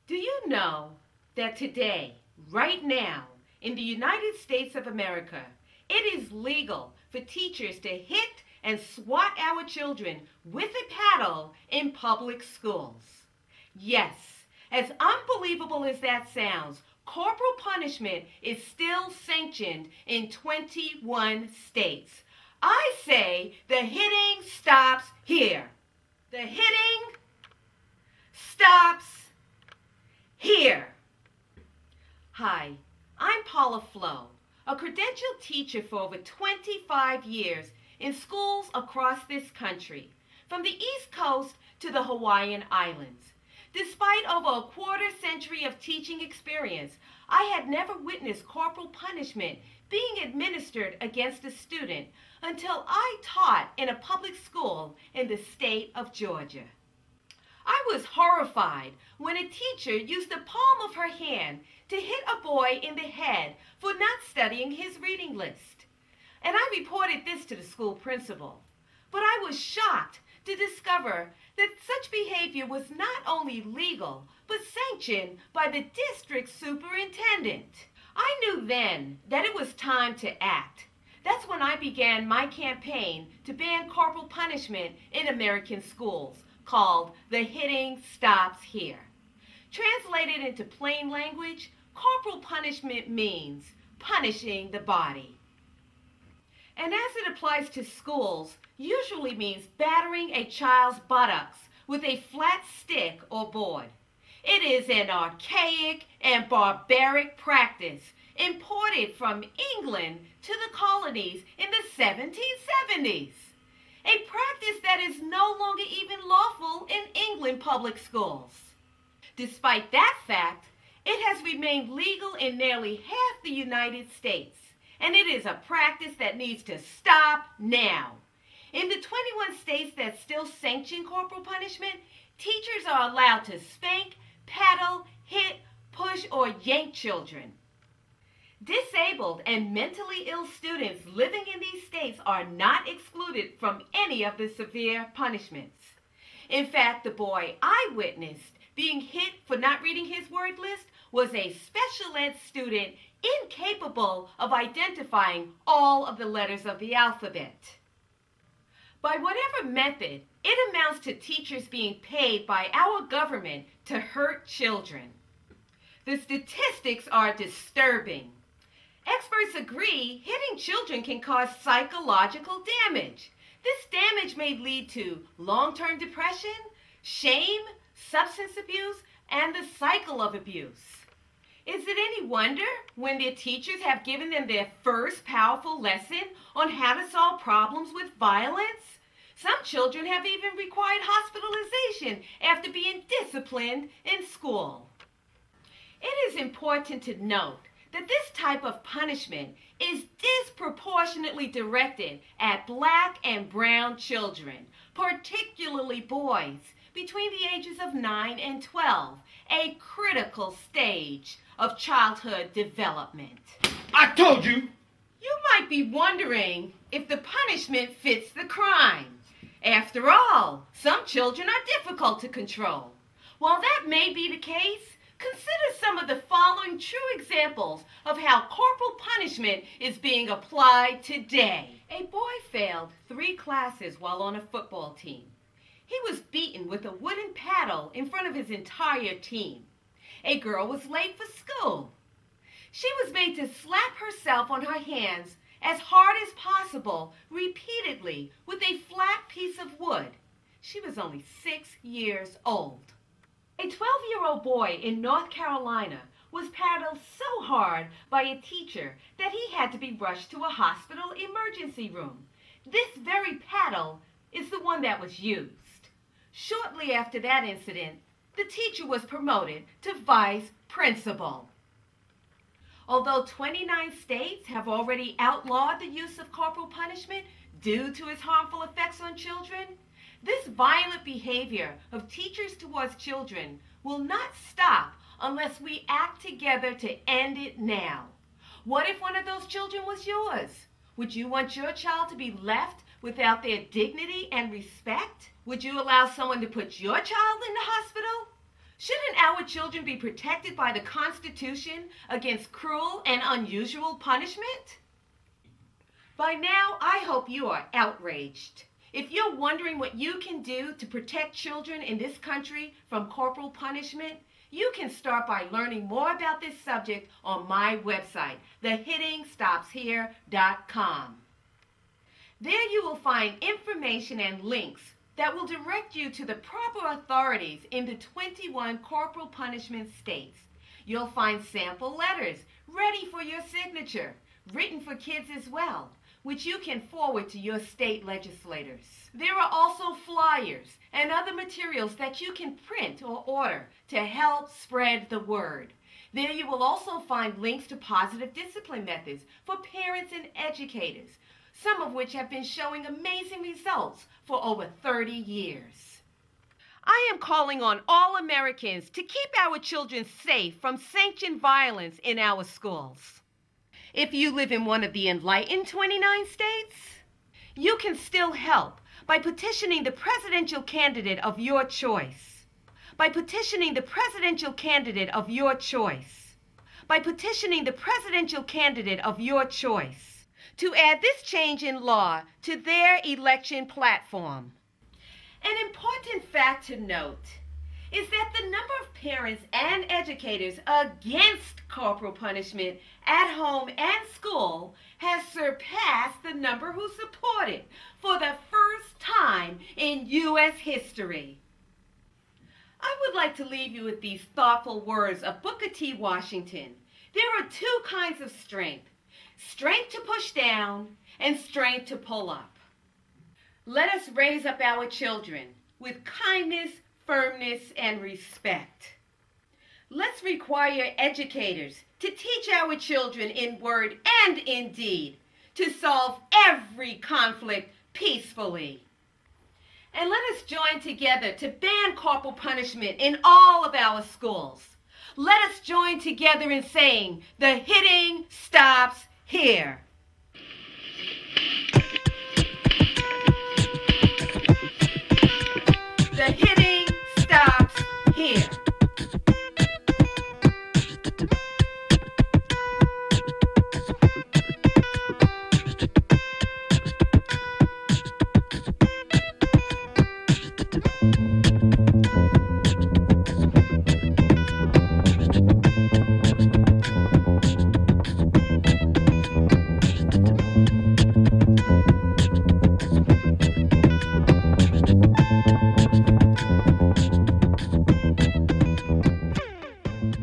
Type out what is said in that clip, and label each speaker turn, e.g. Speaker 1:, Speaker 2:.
Speaker 1: Do you know that today, right now, in the United States of America, it is legal for teachers to hit and swat our children with a paddle in public schools? Yes, as unbelievable as that sounds, corporal punishment is still sanctioned in 21 states. I say the hitting stops here. The hitting stops here. Hi, I'm Paula Flo, a credentialed teacher for over 25 years in schools across this country, from the East Coast to the Hawaiian Islands. Despite over a quarter century of teaching experience, I had never witnessed corporal punishment being administered against a student until I taught in a public school in the state of Georgia. I was horrified when a teacher used the palm of her hand to hit a boy in the head for not studying his reading list. And I reported this to the school principal. But I was shocked to discover that such behavior was not only legal, but sanctioned by the district superintendent. I knew then that it was time to act. That's when I began my campaign to ban corporal punishment in American schools, called The Hitting Stops Here. Translated into plain language, corporal punishment means punishing the body. And as it applies to schools, usually means battering a child's buttocks with a flat stick or board. It is an archaic and barbaric practice imported from England to the colonies in the 1770s. A practice that is no longer even lawful in England public schools. Despite that fact, it has remained legal in nearly half the United States, and it is a practice that needs to stop now. In the 21 states that still sanction corporal punishment, teachers are allowed to spank, paddle, hit, push, or yank children. Disabled and mentally ill students living in these states are not excluded from any of the severe punishments. In fact, the boy I witnessed being hit for not reading his word list was a special ed student incapable of identifying all of the letters of the alphabet. By whatever method, it amounts to teachers being paid by our government to hurt children. The statistics are disturbing. Experts agree hitting children can cause psychological damage. This damage may lead to long-term depression, shame, substance abuse, and the cycle of abuse. Is it any wonder when their teachers have given them their first powerful lesson on how to solve problems with violence? Some children have even required hospitalization after being disciplined in school. It is important to note that this type of punishment is disproportionately directed at black and brown children, particularly boys between the ages of 9 and 12, a critical stage of childhood development.
Speaker 2: I told you!
Speaker 1: You might be wondering if the punishment fits the crime. After all, some children are difficult to control. While that may be the case, consider some of the following true examples of how corporal punishment is being applied today. A boy failed 3 classes while on a football team. He was beaten with a wooden paddle in front of his entire team. A girl was late for school. She was made to slap herself on her hands as hard as possible, repeatedly, with a flat piece of wood. She was only 6 years old. A 12-year-old boy in North Carolina was paddled so hard by a teacher that he had to be rushed to a hospital emergency room. This very paddle is the one that was used. Shortly after that incident, the teacher was promoted to vice principal. Although 29 states have already outlawed the use of corporal punishment due to its harmful effects on children, this violent behavior of teachers towards children will not stop unless we act together to end it now. What if one of those children was yours? Would you want your child to be left without their dignity and respect? Would you allow someone to put your child in the hospital? Shouldn't our children be protected by the Constitution against cruel and unusual punishment? By now, I hope you are outraged. If you're wondering what you can do to protect children in this country from corporal punishment, you can start by learning more about this subject on my website, thehittingstopshere.com. There you will find information and links that will direct you to the proper authorities in the 21 corporal punishment states. You'll find sample letters ready for your signature, written for kids as well, which you can forward to your state legislators. There are also flyers and other materials that you can print or order to help spread the word. There you will also find links to positive discipline methods for parents and educators, some of which have been showing amazing results for over 30 years. I am calling on all Americans to keep our children safe from sanctioned violence in our schools. If you live in one of the enlightened 29 states, you can still help by petitioning the presidential candidate of your choice. By petitioning the presidential candidate of your choice. By petitioning the presidential candidate of your choice to add this change in law to their election platform. An important fact to note is that the number of parents and educators against corporal punishment at home and school has surpassed the number who support it for the first time in U.S. history. I would like to leave you with these thoughtful words of Booker T. Washington. There are two kinds of strength: strength to push down and strength to pull up. Let us raise up our children with kindness, firmness, and respect. Let's require educators to teach our children in word and in deed to solve every conflict peacefully. And let us join together to ban corporal punishment in all of our schools. Let us join together in saying, the hitting stops here.